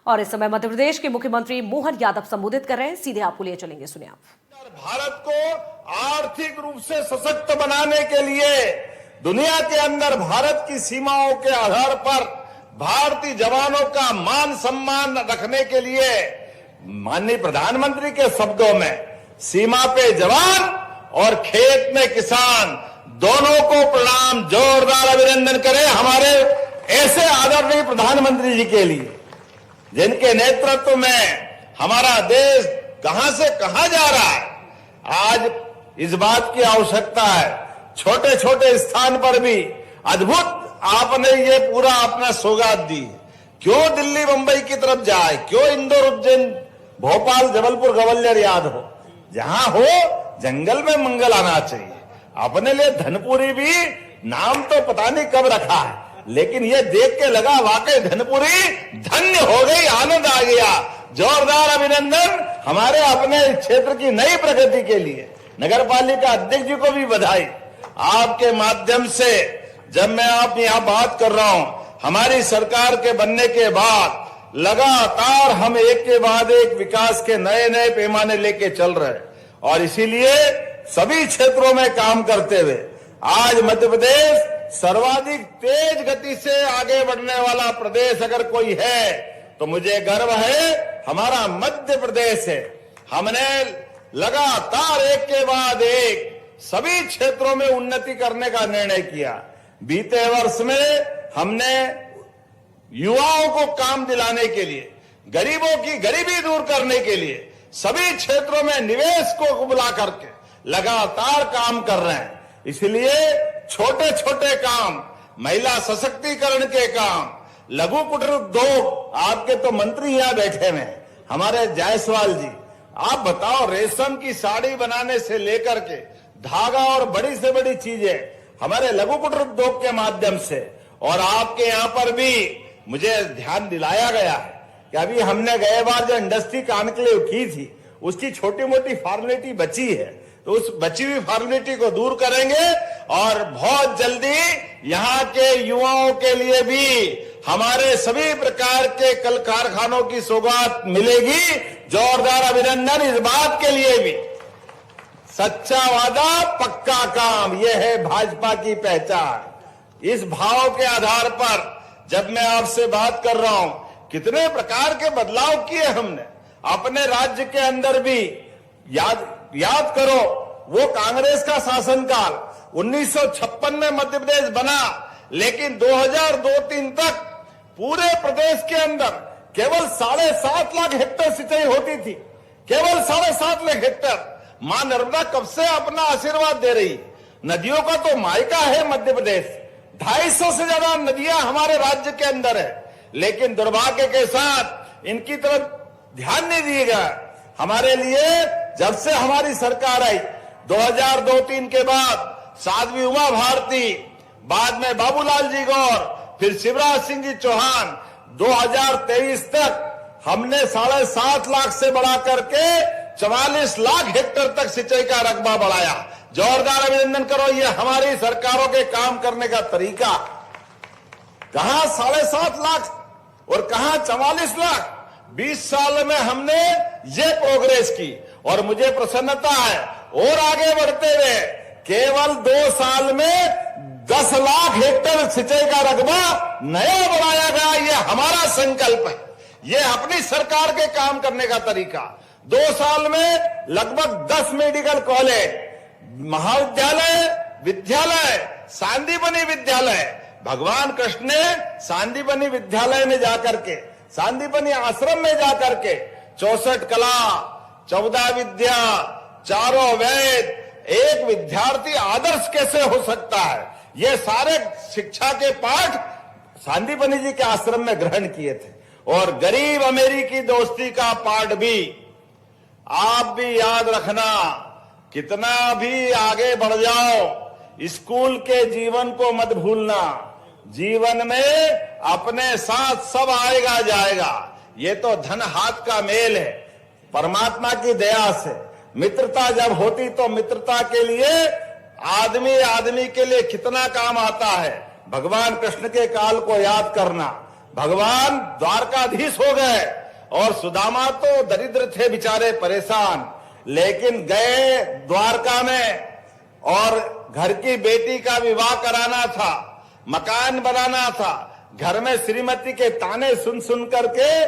और इस समय मध्य प्रदेश के मुख्यमंत्री मोहन यादव संबोधित कर रहे हैं। सीधे आपको लिए चलेंगे, सुनिए आप। भारत को आर्थिक रूप से सशक्त बनाने के लिए दुनिया के अंदर भारत की सीमाओं के आधार पर भारतीय जवानों का मान सम्मान रखने के लिए माननीय प्रधानमंत्री के शब्दों में सीमा पे जवान और खेत में किसान दोनों को प्रणाम, जोरदार अभिनंदन करें हमारे ऐसे आदरणीय प्रधानमंत्री जी के लिए, जिनके नेतृत्व में हमारा देश कहां से कहां जा रहा है। आज इस बात की आवश्यकता है, छोटे छोटे स्थान पर भी अद्भुत आपने ये पूरा अपना सौगात दी। क्यों दिल्ली मुंबई की तरफ जाए, क्यों इंदौर उज्जैन भोपाल जबलपुर ग्वालियर याद हो, जहां हो जंगल में मंगल आना चाहिए। अपने लिए धनपुरी भी नाम तो पता नहीं कब रखा है, लेकिन ये देख के लगा वाकई धनपुरी धन्य हो गई, आनंद आ गया। जोरदार अभिनंदन हमारे अपने क्षेत्र की नई प्रगति के लिए। नगर पालिका अध्यक्ष जी को भी बधाई। आपके माध्यम से जब मैं आप यहां बात कर रहा हूं, हमारी सरकार के बनने के बाद लगातार हम एक के बाद एक विकास के नए नए पैमाने लेके चल रहे हैं, और इसीलिए सभी क्षेत्रों में काम करते हुए आज मध्य प्रदेश सर्वाधिक तेज गति से आगे बढ़ने वाला प्रदेश अगर कोई है तो मुझे गर्व है, हमारा मध्य प्रदेश है। हमने लगातार एक के बाद एक सभी क्षेत्रों में उन्नति करने का निर्णय किया। बीते वर्ष में हमने युवाओं को काम दिलाने के लिए, गरीबों की गरीबी दूर करने के लिए सभी क्षेत्रों में निवेश को बुला करके लगातार काम कर रहे हैं। इसलिए छोटे छोटे काम, महिला सशक्तिकरण के काम, लघु कुटीर उद्योग, आपके तो मंत्री यहां बैठे हुए हैं हमारे जायसवाल जी, आप बताओ, रेशम की साड़ी बनाने से लेकर के धागा और बड़ी से बड़ी चीजें हमारे लघु कुटीर उद्योग के माध्यम से। और आपके यहां पर भी मुझे ध्यान दिलाया गया है कि अभी हमने गए बार जो इंडस्ट्री कॉन्क्लेव की थी उसकी छोटी मोटी फॉर्मेलिटी बची है, तो उस बची हुई फॉर्मेलिटी को दूर करेंगे और बहुत जल्दी यहाँ के युवाओं के लिए भी हमारे सभी प्रकार के कल कारखानों की सौगात मिलेगी। जोरदार अभिनंदन इस बात के लिए भी। सच्चा वादा पक्का काम, यह है भाजपा की पहचान। इस भाव के आधार पर जब मैं आपसे बात कर रहा हूं, कितने प्रकार के बदलाव किए हमने अपने राज्य के अंदर भी। याद करो वो कांग्रेस का शासनकाल, 1956 में मध्य प्रदेश बना, लेकिन 2002-03 तक पूरे प्रदेश के अंदर केवल 7.5 लाख हेक्टेयर सिंचाई होती थी, केवल 7.5 लाख हेक्टेयर। मां नर्मदा कब से अपना आशीर्वाद दे रही। नदियों का तो मायका है मध्य प्रदेश, 250 से ज्यादा नदियां हमारे राज्य के अंदर है, लेकिन दुर्भाग्य के साथ इनकी तरफ ध्यान नहीं दिया गया। हमारे लिए जब से हमारी सरकार आई 2002-03 के बाद साध्वी उमा भारती, बाद में बाबूलाल जी गौर, फिर शिवराज सिंह जी चौहान, 2023 तक हमने 7.5 लाख से बढ़ा करके 44 लाख हेक्टेयर तक सिंचाई का रकबा बढ़ाया। जोरदार अभिनंदन करो, ये हमारी सरकारों के काम करने का तरीका। कहां 7.5 लाख और कहां 44 लाख। 20 साल में हमने ये प्रोग्रेस की और मुझे प्रसन्नता है और आगे बढ़ते हुए केवल 2 साल में 10 लाख हेक्टेयर सिंचाई का रकबा नया बढ़ाया गया। ये हमारा संकल्प है, ये अपनी सरकार के काम करने का तरीका। 2 साल में लगभग 10 मेडिकल कॉलेज, महाविद्यालय, विद्यालय, सांदीपनि विद्यालय, भगवान कृष्ण ने सांदीपनि विद्यालय में जाकर के, सांदीपनि आश्रम में जाकर के 64 कला, 14 विद्या, 4 वेद, एक विद्यार्थी आदर्श कैसे हो सकता है, ये सारे शिक्षा के पाठ सांदीपनि जी के आश्रम में ग्रहण किए थे। और गरीब अमेरिकी दोस्ती का पाठ भी आप भी याद रखना। कितना भी आगे बढ़ जाओ, स्कूल के जीवन को मत भूलना। जीवन में अपने साथ सब आएगा जाएगा, ये तो धन हाथ का मेल है। परमात्मा की दया से मित्रता जब होती तो मित्रता के लिए आदमी आदमी के लिए कितना काम आता है। भगवान कृष्ण के काल को याद करना, भगवान द्वारकाधीश हो गए और सुदामा तो दरिद्र थे बेचारे, परेशान, लेकिन गए द्वारका में और घर की बेटी का विवाह कराना था, मकान बनाना था। घर में श्रीमती के ताने सुन सुन करके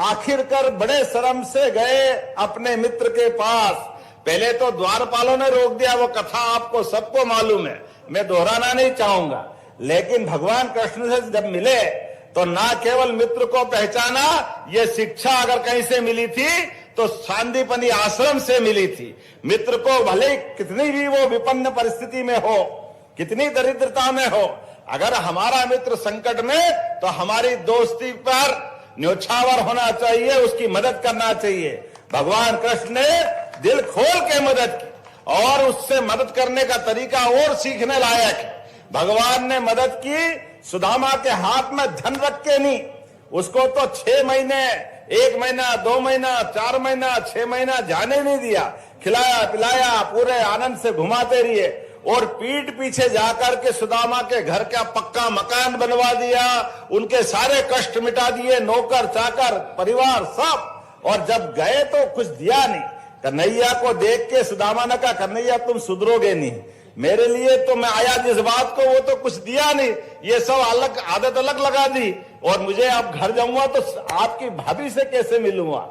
आखिरकार बड़े शर्म से गए अपने मित्र के पास। पहले तो द्वारपालों ने रोक दिया, वो कथा आपको सबको मालूम है, मैं दोहराना नहीं चाहूंगा। लेकिन भगवान कृष्ण से जब मिले तो ना केवल मित्र को पहचाना, ये शिक्षा अगर कहीं से मिली थी तो सांदीपनी आश्रम से मिली थी। मित्र को भले कितनी भी वो विपन्न परिस्थिति में हो, कितनी दरिद्रता में हो, अगर हमारा मित्र संकट में, तो हमारी दोस्ती पर न्योछावर होना चाहिए, उसकी मदद करना चाहिए। भगवान कृष्ण ने दिल खोल के मदद की और उससे मदद करने का तरीका और सीखने लायक है। भगवान ने मदद की, सुदामा के हाथ में धन रख के नहीं, उसको तो 6 महीने, 1 महीना, 2 महीना, 4 महीना, 6 महीना जाने नहीं दिया, खिलाया पिलाया, पूरे आनंद से घुमाते रहिए और पीठ पीछे जाकर के सुदामा के घर का पक्का मकान बनवा दिया, उनके सारे कष्ट मिटा दिए, नौकर चाकर परिवार सब। और जब गए तो कुछ दिया नहीं। कन्हैया को देख के सुदामा ने कहा, कन्हैया तुम सुधरोगे नहीं, मेरे लिए तो मैं आया जिस बात को वो तो कुछ दिया नहीं, ये सब अलग आदत अलग लगा दी, और मुझे अब घर जाऊंगा तो आपकी भाभी से कैसे मिलूंगा।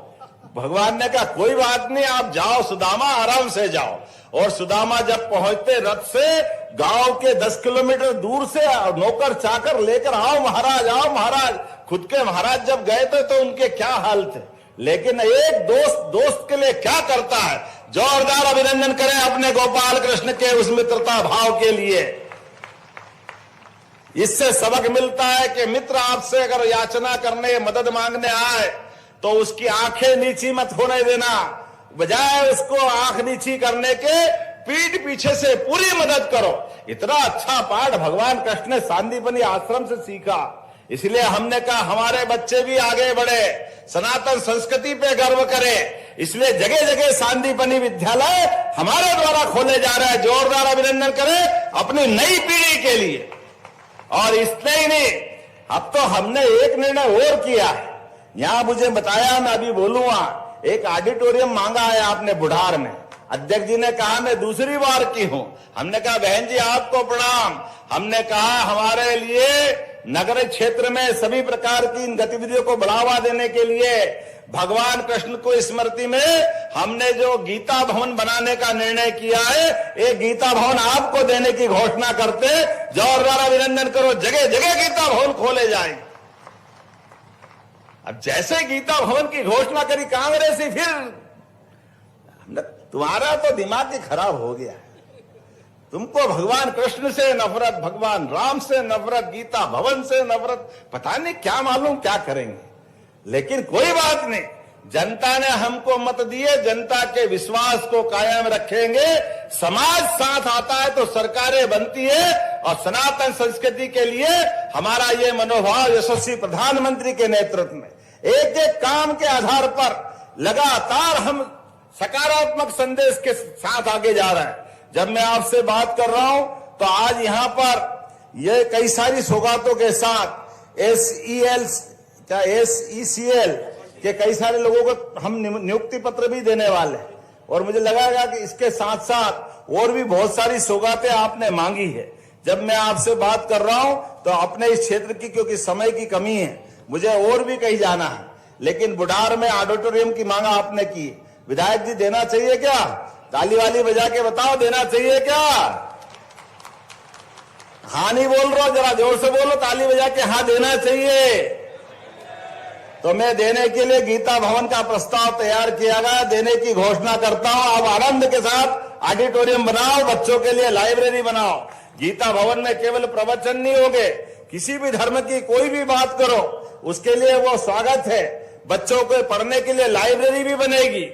भगवान ने कहा कोई बात नहीं, आप जाओ सुदामा, आराम से जाओ। और सुदामा जब पहुंचते रथ से, गांव के 10 किलोमीटर दूर से नौकर चाकर लेकर, आओ महाराज, आओ महाराज। खुद के महाराज जब गए थे तो उनके क्या हाल थे, लेकिन एक दोस्त के लिए क्या करता है। जोरदार अभिनंदन करें अपने गोपाल कृष्ण के उस मित्रता भाव के लिए। इससे सबक मिलता है कि मित्र आपसे अगर याचना करने, मदद मांगने आए तो उसकी आंखें नीची मत होने देना, बजाय उसको आंख नीची करने के पीठ पीछे से पूरी मदद करो। इतना अच्छा पाठ भगवान कृष्ण ने सांदीपनी आश्रम से सीखा। इसलिए हमने कहा हमारे बच्चे भी आगे बढ़े, सनातन संस्कृति पे गर्व करें। इसलिए जगह जगह सांदीपनी विद्यालय हमारे द्वारा खोले जा रहे हैं। जोरदार अभिनंदन करें अपनी नई पीढ़ी के लिए। और इसलिए ही नहीं, अब तो हमने एक निर्णय और किया है, यहां मुझे बताया, मैं अभी बोलूंगा, एक ऑडिटोरियम मांगा है आपने बुढ़ार में। अध्यक्ष जी ने कहा मैं दूसरी बार की हूं। हमने कहा बहन जी आपको प्रणाम। हमने कहा हमारे लिए नगर क्षेत्र में सभी प्रकार की इन गतिविधियों को बढ़ावा देने के लिए भगवान कृष्ण को स्मृति में हमने जो गीता भवन बनाने का निर्णय किया है, एक गीता भवन आपको देने की घोषणा करते। जोरदार अभिनंदन करो, जगह जगह गीता भवन खोले जाएंगे। अब जैसे गीता भवन की घोषणा करी कांग्रेस ही, फिर तुम्हारा तो दिमाग ही खराब हो गया। तुमको भगवान कृष्ण से नफरत, भगवान राम से नफरत, गीता भवन से नफरत, पता नहीं क्या मालूम क्या करेंगे। लेकिन कोई बात नहीं, जनता ने हमको मत दिए, जनता के विश्वास को कायम रखेंगे। समाज साथ आता है तो सरकारें बनती है। और सनातन संस्कृति के लिए हमारा ये मनोभाव यशस्वी प्रधानमंत्री के नेतृत्व में एक एक काम के आधार पर लगातार हम सकारात्मक संदेश के साथ आगे जा रहे हैं। जब मैं आपसे बात कर रहा हूं तो आज यहां पर ये कई सारी सौगातों के साथ SECL के कई सारे लोगों को हम नियुक्ति पत्र भी देने वाले हैं। और मुझे लगेगा कि इसके साथ साथ और भी बहुत सारी सौगातें आपने मांगी है। जब मैं आपसे बात कर रहा हूं तो अपने इस क्षेत्र की, क्योंकि समय की कमी है, मुझे और भी कहीं जाना है, लेकिन बुढ़ार में ऑडिटोरियम की मांग आपने की। विधायक जी देना चाहिए क्या? ताली वाली बजा के बताओ, देना चाहिए क्या? हाँ नहीं बोल रहा, जरा जोर से बोलो, ताली बजा के हाँ देना चाहिए। तो मैं देने के लिए गीता भवन का प्रस्ताव तैयार किया गया, देने की घोषणा करता हूं। अब आनंद के साथ ऑडिटोरियम बनाओ, बच्चों के लिए लाइब्रेरी बनाओ। गीता भवन में केवल प्रवचन नहीं होंगे, किसी भी धर्म की कोई भी बात करो उसके लिए वो स्वागत है। बच्चों को पढ़ने के लिए लाइब्रेरी भी बनेगी,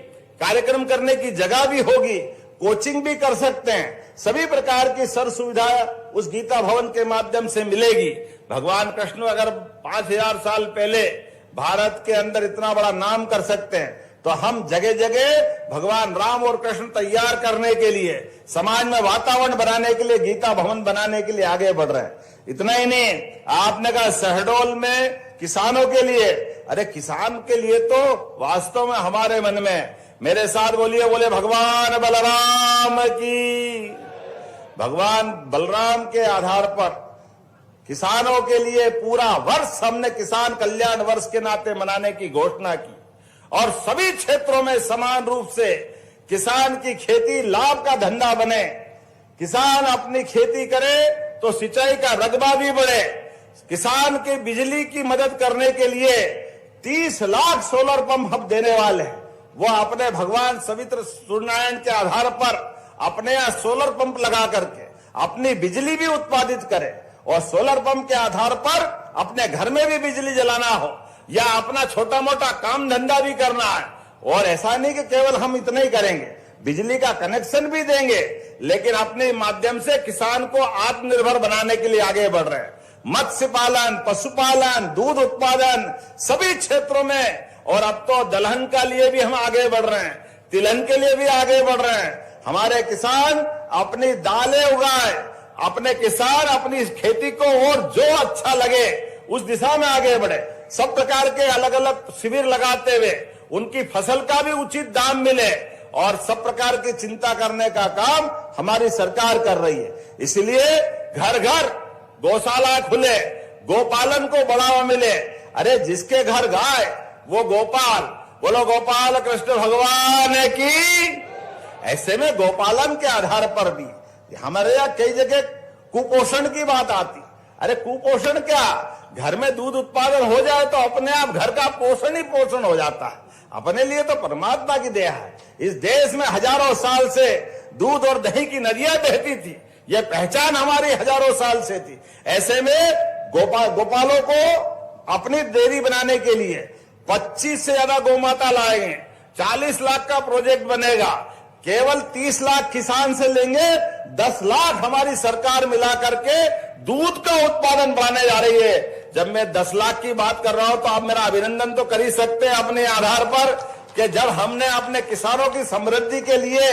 कार्यक्रम करने की जगह भी होगी, कोचिंग भी कर सकते हैं। सभी प्रकार की सर्व सुविधा उस गीता भवन के माध्यम से मिलेगी। भगवान कृष्ण अगर 5000 साल पहले भारत के अंदर इतना बड़ा नाम कर सकते हैं, तो हम जगह जगह भगवान राम और कृष्ण तैयार करने के लिए, समाज में वातावरण बनाने के लिए, गीता भवन बनाने के लिए आगे बढ़ रहे हैं। इतना ही नहीं, आपने कहा शहडोल में किसानों के लिए। अरे किसान के लिए तो वास्तव में हमारे मन में, मेरे साथ बोलिए, बोले भगवान बलराम की। भगवान बलराम के आधार पर किसानों के लिए पूरा वर्ष हमने किसान कल्याण वर्ष के नाते मनाने की घोषणा की और सभी क्षेत्रों में समान रूप से किसान की खेती लाभ का धंधा बने। किसान अपनी खेती करे तो सिंचाई का रकबा भी बढ़े। किसान की बिजली की मदद करने के लिए 30 लाख सोलर पंप हम देने वाले हैं। वो अपने भगवान सवित्र सूर्यनारायण के आधार पर अपने यहां सोलर पंप लगा करके अपनी बिजली भी उत्पादित करे और सोलर पंप के आधार पर अपने घर में भी बिजली जलाना हो या अपना छोटा मोटा काम धंधा भी करना है। और ऐसा नहीं कि केवल हम इतना ही करेंगे, बिजली का कनेक्शन भी देंगे, लेकिन अपने माध्यम से किसान को आत्मनिर्भर बनाने के लिए आगे बढ़ रहे हैं। मत्स्य पालन, पशुपालन, दूध उत्पादन सभी क्षेत्रों में, और अब तो दलहन के लिए भी हम आगे बढ़ रहे हैं, तिलहन के लिए भी आगे बढ़ रहे हैं। हमारे किसान अपनी दालें उगाए, अपने किसान अपनी खेती को और जो अच्छा लगे उस दिशा में आगे बढ़े। सब प्रकार के अलग अलग शिविर लगाते हुए उनकी फसल का भी उचित दाम मिले और सब प्रकार की चिंता करने का काम हमारी सरकार कर रही है। इसलिए घर घर गौशाला खुले, गोपालन को बढ़ावा मिले। अरे जिसके घर गाय वो गोपाल, बोलो गोपाल कृष्ण भगवान की। ऐसे में गोपालन के आधार पर भी हमारे यहाँ कई जगह कुपोषण की बात आती। अरे कुपोषण क्या, घर में दूध उत्पादन हो जाए तो अपने आप घर का पोषण ही पोषण हो जाता है। अपने लिए तो परमात्मा की दया है। इस देश में हजारों साल से दूध और दही की नदियां बहती थी, यह पहचान हमारी हजारों साल से थी। ऐसे में गोपालों को अपनी डेयरी बनाने के लिए 25 से ज्यादा गौमाता लाएंगे। 40 लाख का प्रोजेक्ट बनेगा। केवल 30 लाख किसान से लेंगे, 10 लाख हमारी सरकार मिला करके दूध का उत्पादन बढ़ाने जा रही है। जब मैं 10 लाख की बात कर रहा हूं तो आप मेरा अभिनंदन तो कर ही सकते हैं अपने आधार पर कि जब हमने अपने किसानों की समृद्धि के लिए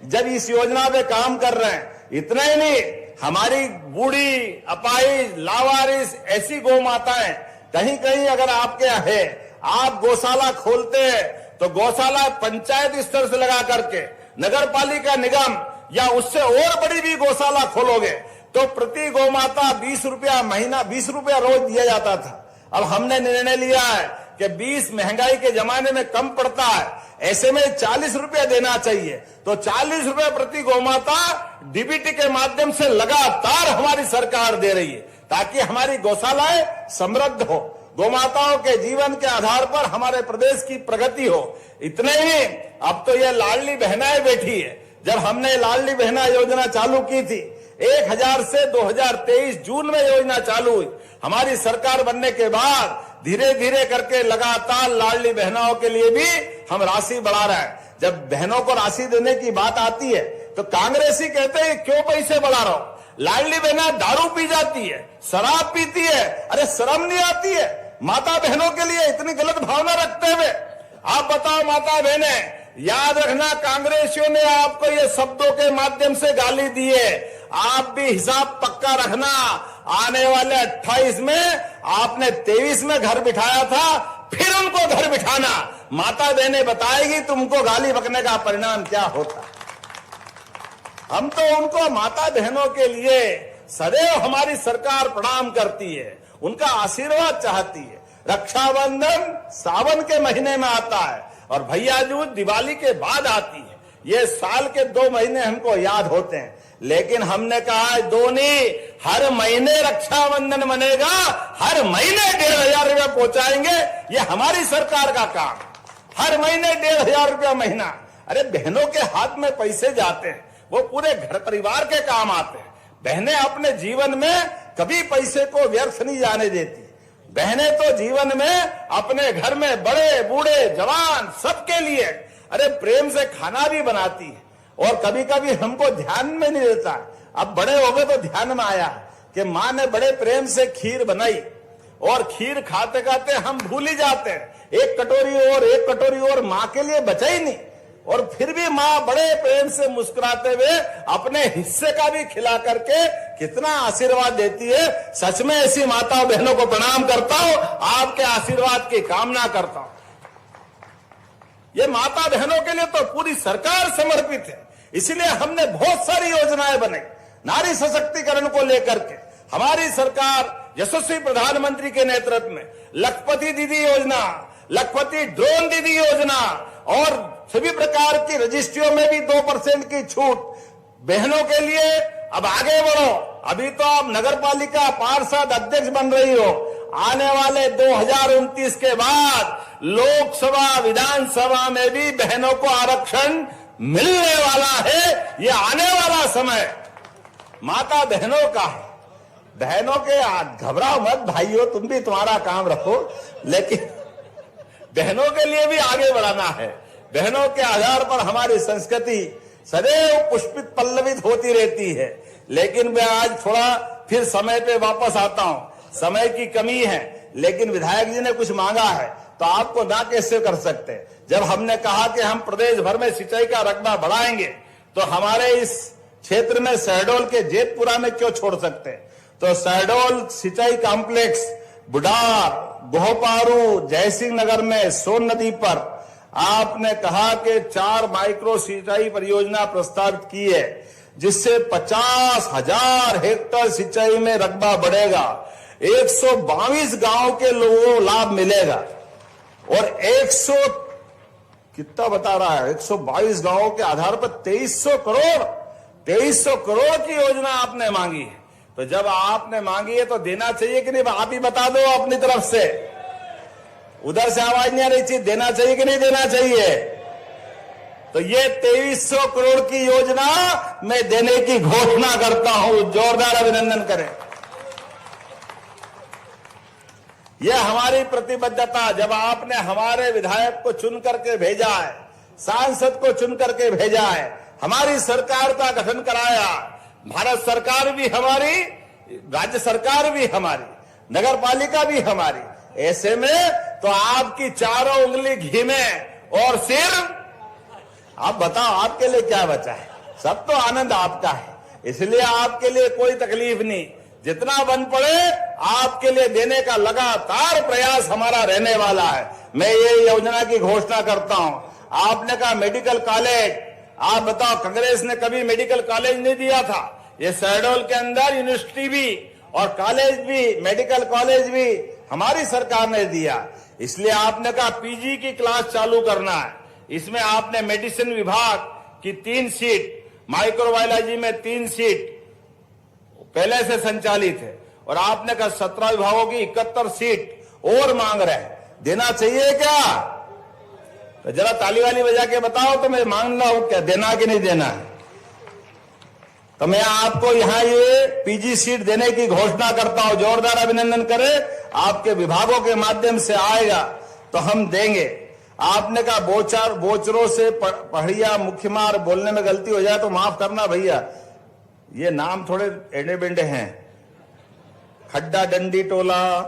जब इस योजना पे काम कर रहे हैं, इतना ही नहीं, हमारी बूढ़ी, अपाहिज, लावारिस ऐसी गौ माताएं कहीं कहीं अगर आपके है, आप गौशाला खोलते हैं तो गौशाला पंचायत स्तर से लगा करके नगर पालिका निगम या उससे और बड़ी भी गौशाला खोलोगे तो प्रति गौ माता 20 रुपया महीना, 20 रुपया रोज दिया जाता था। अब हमने निर्णय लिया है कि 20 महंगाई के जमाने में कम पड़ता है, ऐसे में 40 रुपया देना चाहिए। तो 40 रुपया प्रति गौ माता डीबीटी के माध्यम से लगातार हमारी सरकार दे रही है ताकि हमारी गौशालाएं समृद्ध हो, गौमाताओं के जीवन के आधार पर हमारे प्रदेश की प्रगति हो। इतने ही, अब तो ये लाडली बहनाएं बैठी है। जब हमने लाडली बहना योजना चालू की थी 1000 से 2023 जून में योजना चालू हुई। हमारी सरकार बनने के बाद धीरे धीरे करके लगातार लाडली बहनाओं के लिए भी हम राशि बढ़ा रहे हैं। जब बहनों को राशि देने की बात आती है तो कांग्रेसी कहते हैं क्यों पैसे बढ़ा रहा हूं, लाडली बहना दारू पी जाती है, शराब पीती है। अरे शर्म नहीं आती है माता बहनों के लिए इतनी गलत भावना रखते हुए? आप बताओ माता बहने, याद रखना कांग्रेसियों ने आपको ये शब्दों के माध्यम से गाली दी है। आप भी हिसाब पक्का रखना, आने वाले 28 में आपने 23 में घर बिठाया था, फिर उनको घर बिठाना। माता बहने बताएगी तुमको गाली बकने का परिणाम क्या होता। हम तो उनको माता बहनों के लिए सदैव हमारी सरकार प्रणाम करती है, उनका आशीर्वाद चाहती है। रक्षाबंधन सावन के महीने में आता है और भैया दूज दिवाली के बाद आती है। ये साल के 2 महीने हमको याद होते हैं, लेकिन हमने कहा है 2 नहीं, हर महीने रक्षाबंधन बनेगा, हर महीने 1500 रुपया पहुंचाएंगे। ये हमारी सरकार का काम, हर महीने 1500 रुपया महीना। अरे बहनों के हाथ में पैसे जाते हैं, वो पूरे घर परिवार के काम आते हैं। बहनें अपने जीवन में कभी पैसे को व्यर्थ नहीं जाने देती। बहनें तो जीवन में अपने घर में बड़े बूढ़े जवान सबके लिए अरे प्रेम से खाना भी बनाती है। और कभी कभी हमको ध्यान में नहीं रहता, अब बड़े हो गए तो ध्यान में आया कि माँ ने बड़े प्रेम से खीर बनाई और खीर खाते खाते हम भूल ही जाते हैं। एक कटोरी और माँ के लिए बचा ही नहीं। और फिर भी मां बड़े प्रेम से मुस्कुराते हुए अपने हिस्से का भी खिला करके कितना आशीर्वाद देती है। सच में ऐसी माताओं बहनों को प्रणाम करता हूं, आपके आशीर्वाद की कामना करता हूं। ये माता बहनों के लिए तो पूरी सरकार समर्पित है, इसलिए हमने बहुत सारी योजनाएं बनाई नारी सशक्तिकरण को लेकर के। हमारी सरकार यशस्वी प्रधानमंत्री के नेतृत्व में लखपति दीदी योजना, लखपति ड्रोन दीदी योजना और सभी प्रकार की रजिस्ट्रियों में भी 2% की छूट बहनों के लिए। अब आगे बढ़ो, अभी तो आप नगर पालिका पार्षद अध्यक्ष बन रही हो, आने वाले 2029 के बाद लोकसभा विधानसभा में भी बहनों को आरक्षण मिलने वाला है। ये आने वाला समय माता बहनों का है। बहनों के घबराओ मत भाइयों, तुम भी तुम्हारा काम रखो, लेकिन बहनों के लिए भी आगे बढ़ाना है। बहनों के आधार पर हमारी संस्कृति सदैव पुष्पित पल्लवित होती रहती है। लेकिन मैं आज थोड़ा फिर समय पे वापस आता हूं, समय की कमी है, लेकिन विधायक जी ने कुछ मांगा है तो आपको ना कैसे कर सकते। जब हमने कहा कि हम प्रदेश भर में सिंचाई का रकबा बढ़ाएंगे तो हमारे इस क्षेत्र में शहडोल के जेतपुरा में क्यों छोड़ सकते। तो शहडोल सिंचाई कॉम्प्लेक्स बुढ़ार, गोहपारू, जयसिंह नगर में सोन नदी पर आपने कहा कि 4 माइक्रो सिंचाई परियोजना प्रस्तावित की है, जिससे 50,000 हेक्टेयर सिंचाई में रकबा बढ़ेगा। 122 गांव के लोगों को लाभ मिलेगा और 100 कितना बता रहा है 122 गांवों के आधार पर 2300 करोड़ की योजना आपने मांगी है। तो जब आपने मांगी है तो देना चाहिए कि नहीं, आप ही बता दो अपनी तरफ से। उधर से आवाज नहीं आ रही थी, देना चाहिए कि नहीं देना चाहिए। तो ये 2300 करोड़ की योजना मैं देने की घोषणा करता हूं, जोरदार अभिनंदन करें। यह हमारी प्रतिबद्धता, जब आपने हमारे विधायक को चुन करके भेजा है, सांसद को चुन करके भेजा है, हमारी सरकार का गठन कराया, भारत सरकार भी हमारी, राज्य सरकार भी हमारी, नगर पालिका भी हमारी, ऐसे में तो आपकी चारों उंगली घी में और सिर, आप बताओ आपके लिए क्या बचा है। सब तो आनंद आपका है, इसलिए आपके लिए कोई तकलीफ नहीं। जितना बन पड़े आपके लिए देने का लगातार प्रयास हमारा रहने वाला है। मैं ये योजना की घोषणा करता हूं। आपने कहा मेडिकल कॉलेज, आप बताओ कांग्रेस ने कभी मेडिकल कॉलेज नहीं दिया था। ये शहडोल के अंदर यूनिवर्सिटी भी और कॉलेज भी, मेडिकल कॉलेज भी हमारी सरकार ने दिया। इसलिए आपने कहा पीजी की क्लास चालू करना है। इसमें आपने मेडिसिन विभाग की 3 सीट, माइक्रोबायोलॉजी में 3 सीट पहले से संचालित है और आपने कहा 17 विभागों की 71 सीट और मांग रहे हैं। देना चाहिए क्या? तो जरा ताली वाली बजा के बताओ तो मैं मांग रहा हूं क्या, देना कि नहीं देना। तो मैं आपको यहां ये पीजी सीट देने की घोषणा करता हूं, जोरदार अभिनंदन करें। आपके विभागों के माध्यम से आएगा तो हम देंगे। आपने कहा बोचरों से पहाड़िया मुख्य मार्ग, बोलने में गलती हो जाए तो माफ करना भैया, ये नाम थोड़े एडे बेंडे हैं। खड्डा डंडी टोला,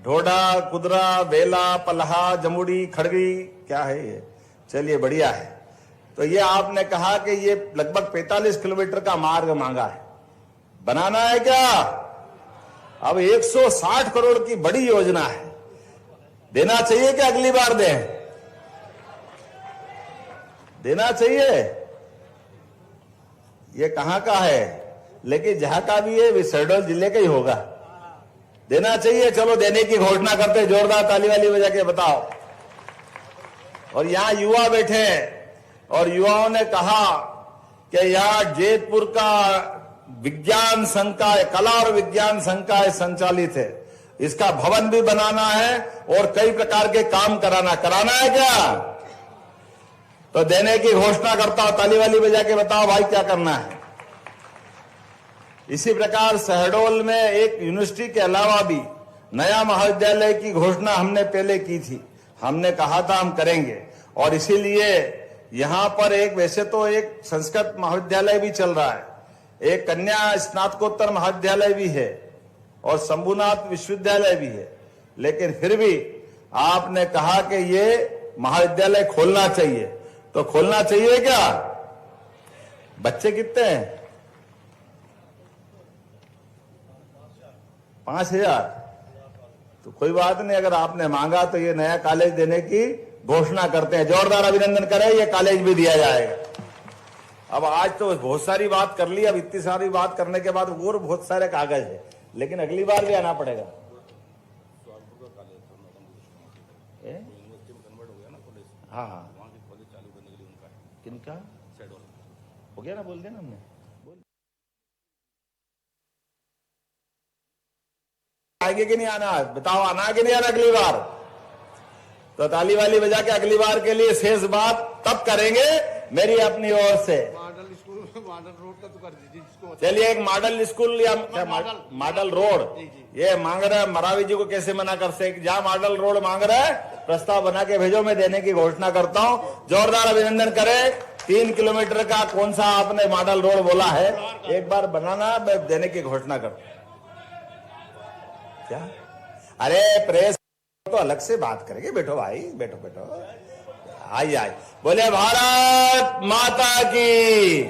ढोडा, कुदरा, बेला, पलहा, जमुड़ी, खड़गी, क्या है ये, चलिए बढ़िया है। तो ये आपने कहा कि ये लगभग 45 किलोमीटर का मार्ग मांगा है, बनाना है क्या? अब 160 करोड़ की बड़ी योजना है, देना चाहिए कि अगली बार दें? देना चाहिए। ये कहां का है, लेकिन जहां का भी है शहडोल जिले का ही होगा। देना चाहिए, चलो देने की घोषणा करते, जोरदार ताली वाली बजा के बताओ। और यहां युवा बैठे हैं और युवाओं ने कहा कि यहां जेतपुर का विज्ञान संकाय, कला और विज्ञान संकाय संचालित है, इसका भवन भी बनाना है और कई प्रकार के काम कराना है क्या? तो देने की घोषणा करता हूं, ताली वाली बजा के बताओ भाई क्या करना है। इसी प्रकार शहडोल में एक यूनिवर्सिटी के अलावा भी नया महाविद्यालय की घोषणा हमने पहले की थी, हमने कहा था हम करेंगे। और इसीलिए यहां पर एक, वैसे तो एक संस्कृत महाविद्यालय भी चल रहा है, एक कन्या स्नातकोत्तर महाविद्यालय भी है और शंभुनाथ विश्वविद्यालय भी है, लेकिन फिर भी आपने कहा कि ये महाविद्यालय खोलना चाहिए। तो खोलना चाहिए क्या? बच्चे कितने हैं? 5,000। तो कोई बात नहीं, अगर आपने मांगा तो ये नया कॉलेज देने की घोषणा करते हैं। जोरदार अभिनंदन करें, ये कॉलेज भी दिया जाएगा। अब आज तो बहुत सारी बात कर ली, अब इतनी सारी बात करने के बाद और बहुत सारे कागज है, लेकिन अगली बार भी आना पड़ेगा। हाँ हाँ, किनका हो गया ना, बोल दिया ना हमने। आएंगे कि नहीं आना? बताओ, आना कि नहीं आना अगली बार? तो ताली वाली बजा के अगली बार के लिए शेष बात तब करेंगे मेरी अपनी ओर से। मॉडल स्कूल, मॉडल रोड का तो कर दीजिए जिसको। चलिए, एक मॉडल स्कूल या मॉडल रोड ये मांग रहा है, मरावी जी को कैसे मना कर सकते? जहां मॉडल रोड मांग रहा है, प्रस्ताव बना के भेजो, मैं देने की घोषणा करता हूं। जोरदार अभिनंदन करें। 3 किलोमीटर का कौन सा आपने मॉडल रोड बोला है, एक बार बनाना, मैं देने की घोषणा करता हूं। क्या? अरे प्रेस तो अलग से बात करेंगे। बैठो भाई, बैठो बैठो, आइए। बोले भारत माता की।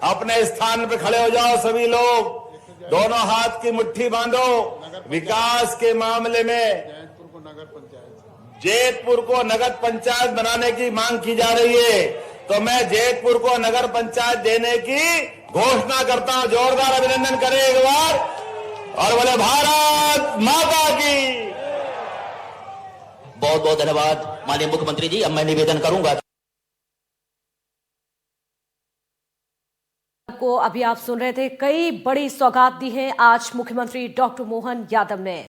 अपने स्थान पे खड़े हो जाओ सभी लोग, दोनों हाथ की मुट्ठी बांधो। विकास के मामले में जैतपुर को नगर पंचायत बनाने की मांग की जा रही है, तो मैं जैतपुर को नगर पंचायत देने की घोषणा करता हूं। जोरदार अभिनंदन करें एक बार, और बोले भारत माता की। बहुत बहुत धन्यवाद माननीय मुख्यमंत्री जी। अब मैं निवेदन करूंगा को अभी आप सुन रहे थे, कई बड़ी सौगात दी है आज मुख्यमंत्री डॉक्टर मोहन यादव ने।